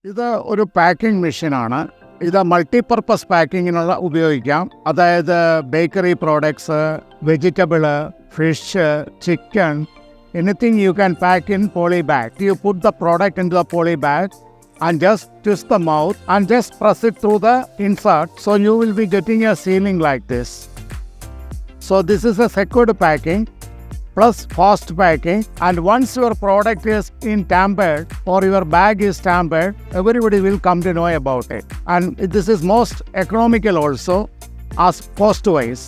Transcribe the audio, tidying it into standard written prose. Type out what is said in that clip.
ഇത് ഒരു പാക്കിംഗ് മെഷീനാണ്. ഇത് മൾട്ടിപർപ്പസ് പാക്കിങ്ങിനുള്ള ഉപയോഗിക്കാം. അതായത് bakery products, vegetable, fish, chicken, anything you can pack in poly bag. You put the product into the poly bag and just twist the mouth and just press it through the insert. So you will be getting a sealing like this. So this is a secured packing plus fast packing, and once your product is in tampered or your bag is tampered, everybody will come to know about it. And this is most economical also as cost wise.